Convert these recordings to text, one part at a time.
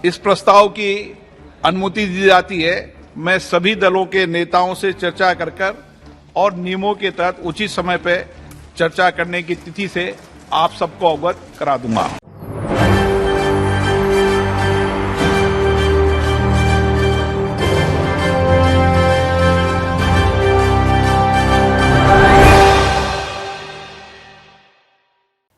इस प्रस्ताव की अनुमति दी जाती है। मैं सभी दलों के नेताओं से चर्चा कर और नियमों के तहत उचित समय पर चर्चा करने की तिथि से आप सबको अवगत करा दूंगा।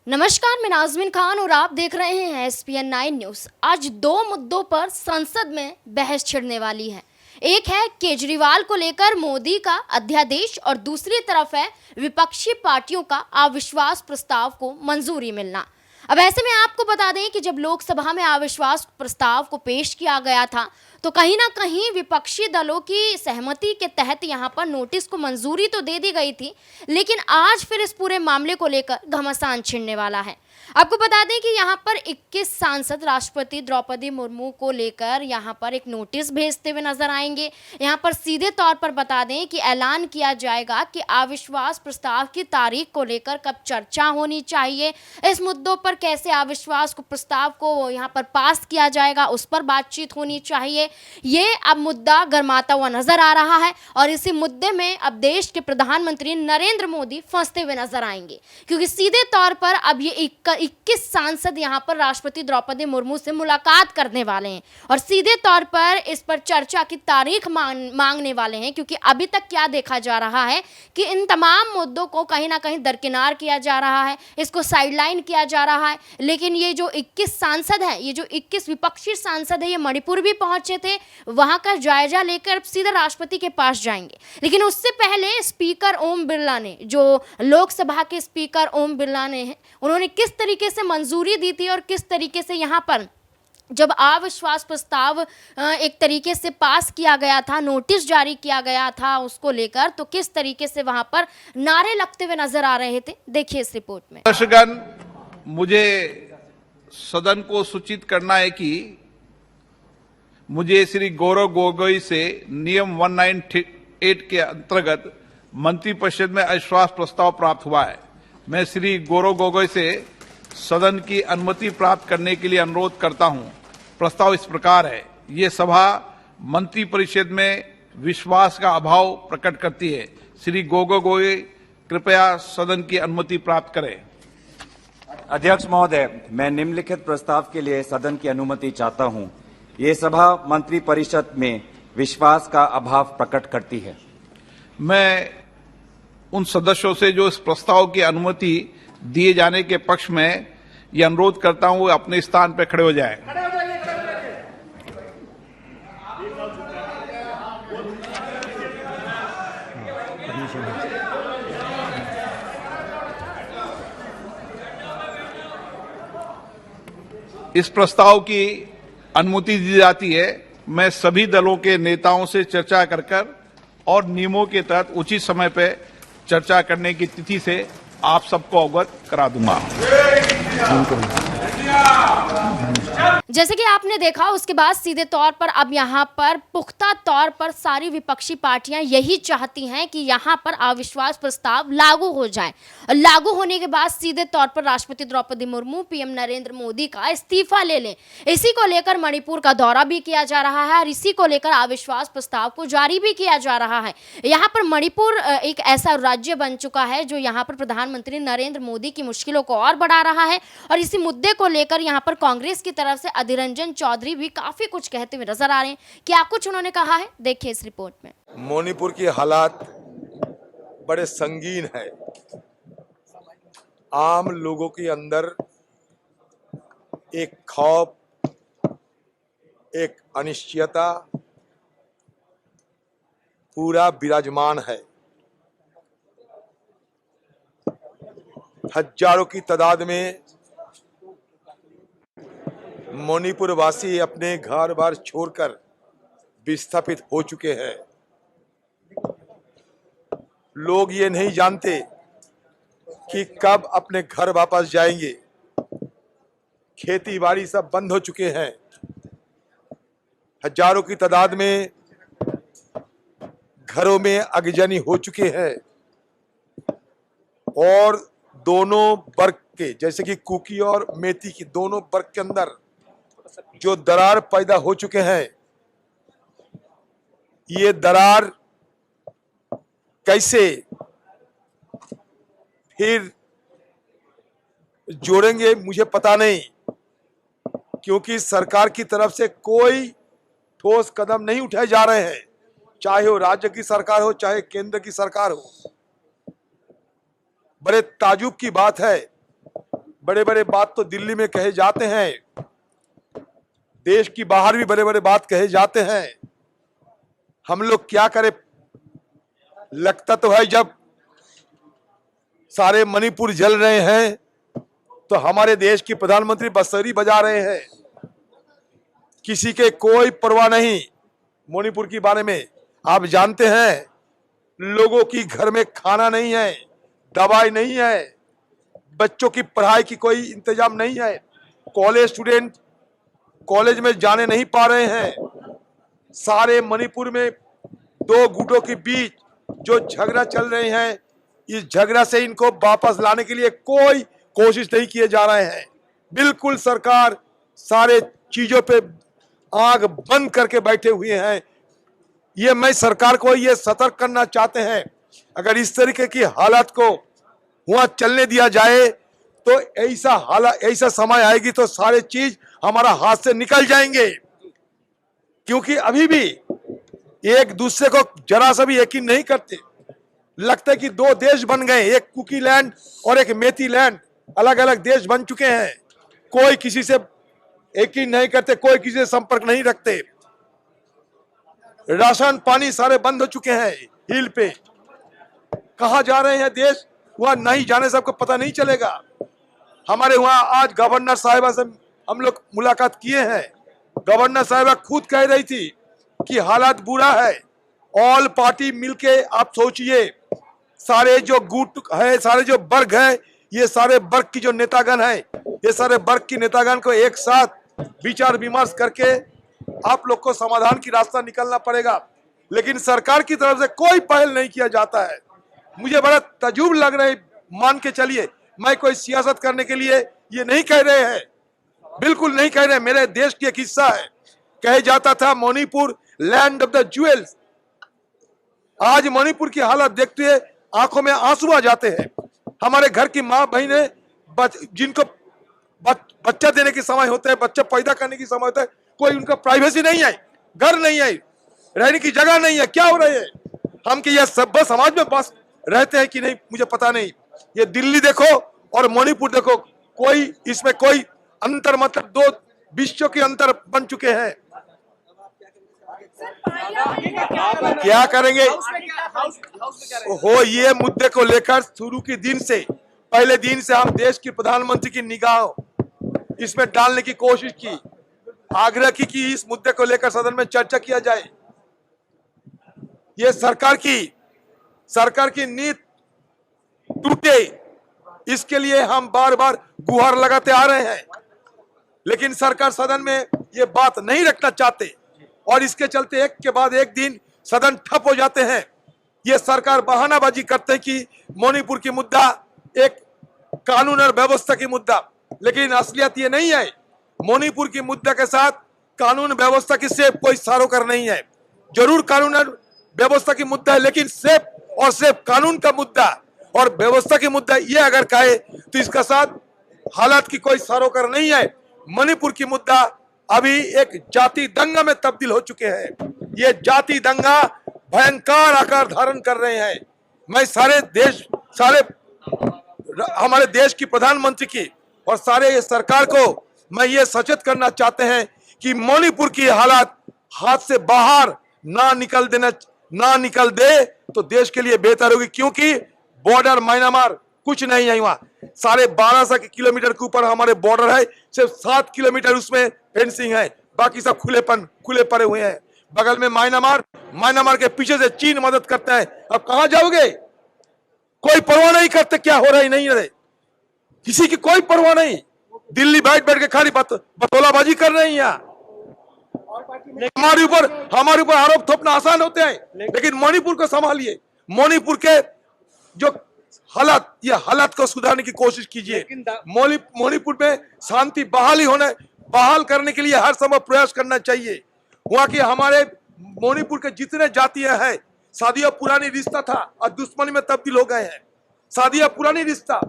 नमस्कार, मैं नाज़मीन खान और आप देख रहे हैं SPN 9 न्यूज़। आज दो मुद्दों पर संसद में बहस छिड़ने वाली है। एक है केजरीवाल को लेकर मोदी का अध्यादेश और दूसरी तरफ है विपक्षी पार्टियों का अविश्वास प्रस्ताव को मंजूरी मिलना। अब ऐसे में आपको बता दें कि जब लोकसभा में अविश्वास प्रस्ताव को पेश किया गया था तो कहीं ना कहीं विपक्षी दलों की सहमति के तहत यहां पर नोटिस को मंजूरी तो दे दी गई थी, लेकिन आज फिर इस पूरे मामले को लेकर घमासान छिड़ने वाला है। आपको बता दें कि यहां पर 21 सांसद राष्ट्रपति द्रौपदी मुर्मू को लेकर यहां पर एक नोटिस भेजते हुए नजर आएंगे। यहां पर सीधे तौर पर बता दें कि ऐलान किया जाएगा कि अविश्वास प्रस्ताव की तारीख को लेकर कब चर्चा होनी चाहिए, इस मुद्दों पर कैसे अविश्वास को प्रस्ताव को यहां पर पास किया जाएगा, उस पर बातचीत होनी चाहिए। ये अब मुद्दा गरमाता हुआ नजर आ रहा है और इसी मुद्दे में अब देश के प्रधानमंत्री नरेंद्र मोदी फंसते हुए नजर आएंगे, क्योंकि सीधे तौर पर अब ये 21 सांसद यहां पर राष्ट्रपति द्रौपदी मुर्मू से मुलाकात करने वाले हैं और सीधे तौर पर इस पर चर्चा की तारीख मांगने वाले हैं। क्योंकि अभी तक क्या देखा जा रहा है कि इन तमाम मुद्दों को कहीं ना कहीं दरकिनार किया जा रहा है, इसको साइडलाइन किया जा रहा है। लेकिन ये जो 21 सांसद हैं, ये जो 21 विपक्षी सांसद है, ये मणिपुर भी पहुंचे थे, वहां का जायजा लेकर सीधा राष्ट्रपति के पास जाएंगे। लेकिन उससे पहले स्पीकर ओम बिरला ने, जो लोकसभा के स्पीकर ओम बिरला ने हैं, उन्होंने किस तरीके से मंजूरी दी थी और किस तरीके से यहाँ पर जब अविश्वास प्रस्ताव एक तरीके से पास किया गया था, नोटिस जारी किया गया था उसको लेकर, तो किस तरीके से वहां पर नारे लगते हुए नजर आ रहे थे, देखिए इस रिपोर्ट में। दर्शकगण, मुझे सदन को सूचित करना है कि मुझे श्री गौरव गोगोई से नियम 198 के अंतर्गत मंत्रिपरिषद में अविश्वास प्रस्ताव प्राप्त हुआ है। मैं श्री गौरव गोगोई से सदन की अनुमति प्राप्त करने के लिए अनुरोध करता हूं। प्रस्ताव इस प्रकार है। ये सभा मंत्रिपरिषद में विश्वास का अभाव प्रकट करती है। श्री गोगोई कृपया सदन की अनुमति प्राप्त करें। अध्यक्ष महोदय, मैं निम्नलिखित प्रस्ताव के लिए सदन की अनुमति चाहता हूं। ये सभा मंत्रिपरिषद में विश्वास का अभाव प्रकट करती है। मैं उन सदस्यों से जो इस प्रस्ताव की अनुमति दिए जाने के पक्ष में यह अनुरोध करता हूं, वो अपने स्थान पर खड़े हो जाएं। इस प्रस्ताव की अनुमति दी जाती है। मैं सभी दलों के नेताओं से चर्चा कर और नियमों के तहत उचित समय पर चर्चा करने की तिथि से आप सबको अवगत करा दूंगा। जैसे कि आपने देखा, उसके बाद सीधे तौर पर अब यहाँ पर पुख्ता तौर पर सारी विपक्षी पार्टियां यही चाहती हैं कि यहाँ पर अविश्वास प्रस्ताव लागू हो जाए और लागू होने के बाद सीधे तौर पर राष्ट्रपति द्रौपदी मुर्मू पीएम नरेंद्र मोदी का इस्तीफा ले लें। इसी को लेकर मणिपुर का दौरा भी किया जा रहा है और इसी को लेकर अविश्वास प्रस्ताव को जारी भी किया जा रहा है। यहाँ पर मणिपुर एक ऐसा राज्य बन चुका है जो यहाँ पर प्रधानमंत्री नरेंद्र मोदी की मुश्किलों को और बढ़ा रहा है और इसी मुद्दे को लेकर यहाँ पर कांग्रेस की तरफ से अधीर रंजन चौधरी भी काफी कुछ कहते हुए नजर आ रहे हैं। क्या कुछ उन्होंने कहा है, देखिए इस रिपोर्ट में। मणिपुर की हालात बड़े संगीन है। आम लोगों के अंदर एक खौफ, एक अनिश्चयता पूरा विराजमान है। हजारों की तादाद में मणिपुर वासी अपने घर बार छोड़कर विस्थापित हो चुके हैं। लोग ये नहीं जानते कि कब अपने घर वापस जाएंगे। खेती बाड़ी सब बंद हो चुके हैं। हजारों की तादाद में घरों में आगजनी हो चुके हैं और दोनों वर्ग के, जैसे कि कुकी और मेथी की दोनों वर्ग के अंदर जो दरार पैदा हो चुके हैं, ये दरार कैसे फिर जोड़ेंगे मुझे पता नहीं, क्योंकि सरकार की तरफ से कोई ठोस कदम नहीं उठाए जा रहे हैं, चाहे वो राज्य की सरकार हो चाहे केंद्र की सरकार हो। बड़े ताजुब की बात है, बड़े बड़े बात तो दिल्ली में कहे जाते हैं, देश की बाहर भी बड़े बड़े बात कहे जाते हैं। हम लोग क्या करें? लगता तो है जब सारे मणिपुर जल रहे हैं तो हमारे देश की प्रधानमंत्री बंसुरी बजा रहे हैं, किसी के कोई परवाह नहीं मणिपुर के बारे में। आप जानते हैं लोगों की घर में खाना नहीं है, दवाई नहीं है, बच्चों की पढ़ाई की कोई इंतजाम नहीं है, कॉलेज स्टूडेंट कॉलेज में जाने नहीं पा रहे हैं। सारे मणिपुर में दो गुटों के बीच जो झगड़ा चल रहे हैं, इस झगड़ा से इनको वापस लाने के लिए कोई कोशिश नहीं किए जा रहे हैं। बिल्कुल सरकार सारे चीजों पे आंख बंद करके बैठे हुए हैं। ये मैं सरकार को ये सतर्क करना चाहते हैं, अगर इस तरीके की हालत को वहां चलने दिया जाए तो ऐसा समय आएगी तो सारे चीज हमारा हाथ से निकल जाएंगे। क्योंकि अभी भी एक दूसरे को जरा सा भी यकीन नहीं करते। लगता है कि दो देश बन गए, एक कुकी लैंड और एक मेथी लैंड, अलग अलग देश बन चुके हैं। कोई किसी से यकीन नहीं करते, कोई किसी से संपर्क नहीं रखते। राशन पानी सारे बंद हो चुके हैं। हिल पे कहा जा रहे हैं देश, वहां नहीं जाने से आपको पता नहीं चलेगा। हमारे वहां आज गवर्नर साहिबा से हम लोग मुलाकात किए हैं। गवर्नर साहिबा खुद कह रही थी कि हालात बुरा है। ऑल पार्टी मिलके आप सोचिए, सारे जो गुट है, सारे जो वर्ग है, ये सारे वर्ग की जो नेतागण है, ये सारे वर्ग की नेतागण को एक साथ विचार विमर्श करके आप लोग को समाधान की रास्ता निकलना पड़ेगा। लेकिन सरकार की तरफ से कोई पहल नहीं किया जाता है। मुझे बड़ा तजुब लग रहा है। मान के चलिए, मैं कोई सियासत करने के लिए ये नहीं कह रहे हैं, बिल्कुल नहीं कह रहे। मेरे देश की एक हिस्सा है। कहे जाता था Manipur land of the jewels. आज मणिपुर की हालत देखते हुए आंखों में आंसू आ जाते हैं। हमारे घर की माँ बहनें जिनको बच्चा देने के समय होते हैं, बच्चा पैदा करने की समय होता है, कोई उनका प्राइवेसी नहीं है, घर नहीं है, रहने की जगह नहीं है। क्या हो रहा है? हम कि यह सभ्य समाज में बस रहते हैं कि नहीं मुझे पता नहीं। ये दिल्ली देखो और मणिपुर देखो, कोई इसमें कोई अंतर, मतलब दो विश्व के अंतर बन चुके हैं। क्या करेंगे? हो ये मुद्दे को लेकर शुरू के दिन से, पहले दिन से हम देश की प्रधानमंत्री की निगाह इसमें डालने की कोशिश की, आग्रह की कि इस मुद्दे को लेकर सदन में चर्चा किया जाए। ये सरकार की नीति टूटे, इसके लिए हम बार बार गुहार लगाते आ रहे हैं। लेकिन सरकार सदन में ये बात नहीं रखना चाहते और इसके चलते एक के बाद एक दिन सदन ठप हो जाते हैं। ये सरकार बहानाबाजी करते हैं कि मणिपुर की मुद्दा एक कानून और व्यवस्था की मुद्दा, लेकिन असलियत ये नहीं है। मणिपुर की मुद्दा के साथ कानून व्यवस्था की सिर्फ कोई सारोकर नहीं है। जरूर कानून और व्यवस्था की मुद्दा है, लेकिन सिर्फ कानून का मुद्दा और व्यवस्था की मुद्दा ये अगर कहे तो इसका साथ हालात की कोई सारोकर नहीं है। मणिपुर की मुद्दा अभी एक जाति दंगा में तब्दील हो चुके हैं। ये जाति दंगा भयंकर आकार धारण कर रहे हैं। मैं सारे हमारे देश की प्रधानमंत्री की और सारे ये सरकार को मैं ये सचेत करना चाहते हैं कि मणिपुर की हालात हाथ से बाहर ना निकल दे तो देश के लिए बेहतर होगी। क्योंकि बॉर्डर म्यांमार कुछ नहीं है, वहां 12.5 किलोमीटर के ऊपर हमारे बॉर्डर है, सिर्फ 7 किलोमीटर उसमें फेंसिंग है, बाकी सब खुले पड़े हुए हैं। बगल में म्यांमार के पीछे से चीन मदद करता है। अब कहां जाओगे? कोई परवाह नहीं करते क्या हो रहा है, नहीं रहे, किसी की कोई परवाह नहीं। दिल्ली बैठ के खाली बतौलाबाजी कर रहे हैं। यहाँ हमारे ऊपर आरोप थोपना आसान होते हैं, लेकिन मणिपुर को संभालिए। मणिपुर के जो हालात को सुधारने की कोशिश कीजिए। मणिपुर में शांति बहाली होने बहाल करने के लिए हर संभव प्रयास करना चाहिए। वहां के हमारे मणिपुर के जितने जातियां हैं, शादियां पुरानी रिश्ता था और दुश्मनी में तब्दील हो गए हैं। शादियां पुरानी रिश्ता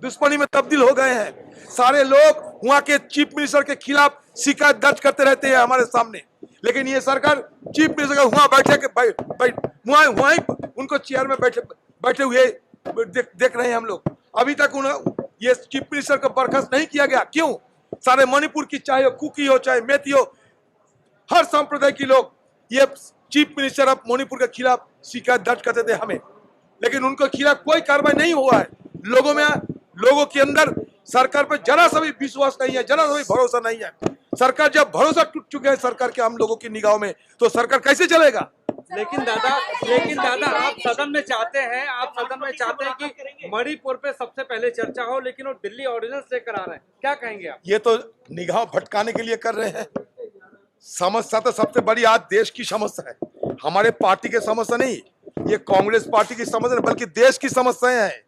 दुश्मनी में तब्दील हो गए हैं। सारे लोग वहां के चीफ मिनिस्टर के खिलाफ शिकायत दर्ज करते रहते हैं हमारे सामने, लेकिन ये सरकार चीफ मिनिस्टर का वहां बैठे के वहीं उनको चेयर में बैठे हुए देख रहे हैं हम लोग। अभी तक उन्हें ये चीफ मिनिस्टर को बर्खास्त नहीं किया गया। क्यों? सारे मणिपुर की, चाहे कुकी हो चाहे मेती हो, हर संप्रदाय के लोग ये चीफ मिनिस्टर ऑफ मणिपुर के खिलाफ शिकायत दर्ज करते थे हमें, लेकिन उनके खिलाफ कोई कार्रवाई नहीं हुआ है। लोगों के अंदर सरकार पर जरा सा भी विश्वास नहीं है, जरा सा भी भरोसा नहीं है। सरकार जब भरोसा टूट चुके हैं सरकार के हम लोगों की निगाहों में, तो सरकार कैसे चलेगा? लेकिन दादा आप सदन में चाहते हैं कि मणिपुर पे सबसे पहले चर्चा हो, लेकिन वो दिल्ली ऑर्डिनेंस लेकर आ रहे हैं, क्या कहेंगे आप? ये तो निगाह भटकाने के लिए कर रहे हैं। समस्या तो सबसे बड़ी आज देश की समस्या है, हमारे पार्टी की समस्या नहीं, ये कांग्रेस पार्टी की समस्या नहीं, बल्कि देश की समस्याएं हैं।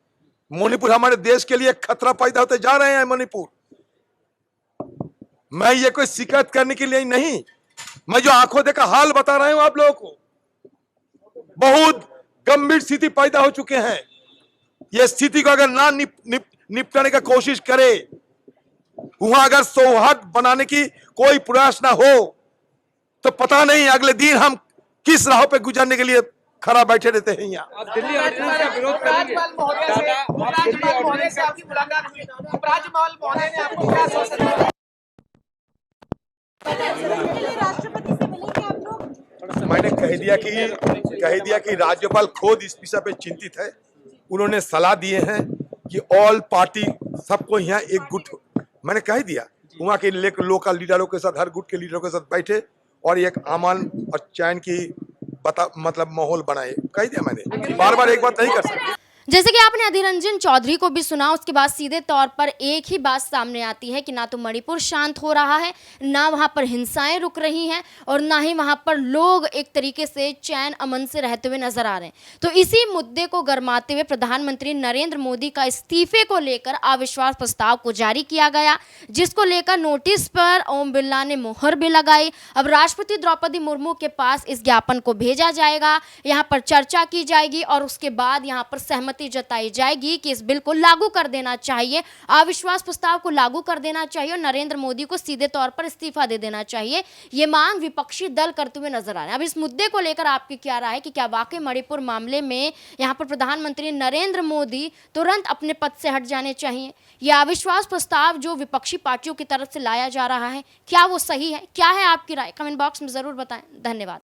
मणिपुर हमारे देश के लिए खतरा पैदा होते जा रहे हैं। मणिपुर, मैं ये कोई शिकायत करने के लिए नहीं, मैं जो आंखों देखा हाल बता रहा हूं आप लोगों को। बहुत गंभीर स्थिति पैदा हो चुके हैं। ये स्थिति को अगर ना निपटाने का कोशिश करे, वहां अगर सौहार्द बनाने की कोई प्रयास ना हो, तो पता नहीं अगले दिन हम किस राह पे गुजरने के लिए खड़ा बैठे रहते हैं यहाँ। आप दिल्ली ऑर्डिनेंस का विरोध करेंगे? उपराज्यपाल महोदय से आपकी मुलाकात हुई, उपराज्यपाल महोदय ने आपको क्या आश्वासन दिया? राष्ट्रपति से मिलेंगे आप लोग? मैंने कह दिया कि राज्यपाल खुद इस विषय पे चिंतित है। उन्होंने सलाह दिए हैं कि ऑल पार्टी सबको यहाँ एक गुट, मैंने कह दिया वहाँ के लोकल लीडरों के साथ, हर गुट के लीडरों के साथ बैठे और एक अमन और चैन की मतलब माहौल बनाए। कह दिया मैंने, बार बार एक बात नहीं कर सकते। जैसे कि आपने अधीर रंजन चौधरी को भी सुना, उसके बाद सीधे तौर पर एक ही बात सामने आती है कि ना तो मणिपुर शांत हो रहा है, ना वहाँ पर हिंसाएं रुक रही हैं और ना ही वहाँ पर लोग एक तरीके से चैन अमन से रहते हुए नजर आ रहे हैं। तो इसी मुद्दे को गरमाते हुए प्रधानमंत्री नरेंद्र मोदी का इस्तीफे को लेकर अविश्वास प्रस्ताव को जारी किया गया, जिसको लेकर नोटिस पर ओम बिरला ने मोहर भी लगाई। अब राष्ट्रपति द्रौपदी मुर्मू के पास इस ज्ञापन को भेजा जाएगा, यहाँ पर चर्चा की जाएगी और उसके बाद यहाँ पर सहमति जताई जाएगी कि इस बिल को लागू कर देना चाहिए, अविश्वास प्रस्ताव को लागू कर देना चाहिए और नरेंद्र मोदी को सीधे तौर पर इस्तीफा दे देना चाहिए। ये मांग विपक्षी दल करते हुए नजर आ रहे हैं। अब इस मुद्दे को लेकर आपकी क्या राय है कि क्या वाकई मणिपुर मामले में यहाँ पर प्रधानमंत्री नरेंद्र मोदी तुरंत अपने पद से हट जाने चाहिए? यह अविश्वास प्रस्ताव जो विपक्षी पार्टियों की तरफ से लाया जा रहा है, क्या वो सही है? क्या है आपकी राय? कमेंट बॉक्स में जरूर बताएं। धन्यवाद।